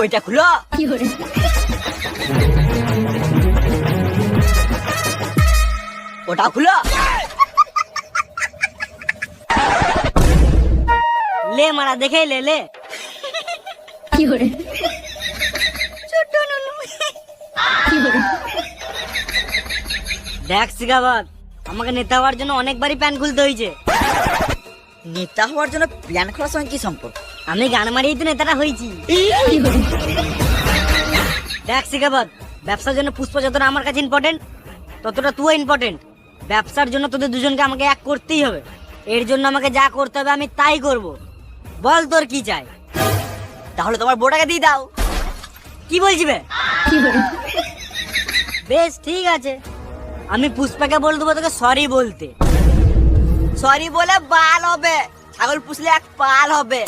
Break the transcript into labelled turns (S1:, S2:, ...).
S1: ওইটা খুলো। ওটা খুলো। লে মারা দেখে লে লে। ছোট নুনু। দেখ সিগাবাদ, আমাকে নেতা হওয়ার জন্য অনেকবারই প্যান খুলতে হয়েছে।
S2: নেতা হওয়ার জন্য প্ল্যান খোলার সঙ্গে কি সম্পর্ক?
S1: আমি গান মারিয়েই তো নেতাটা হয়েছি। দেখ সিগাবাদ, ব্যবসার জন্য পুষ্প যতটা আমার কাছে ইম্পর্টেন্ট, ততটা তুই ইম্পর্টেন্ট। ব্যবসার জন্য তোদের দুজনকে আমাকে এক করতেই হবে। এর জন্য আমাকে যা করতে হবে আমি তাই করব। বল তোর কি চাই?
S2: তাহলে তোমার বউটাকে দিয়ে দাও।
S1: কি বলছি বে? বেশ ঠিক আছে, আমি পুষ্পাকে বলে দেবো তোকে সরি বলতে।
S2: সরি বলে বাল হবে, ছাগল পুষলে এক পাল হবে।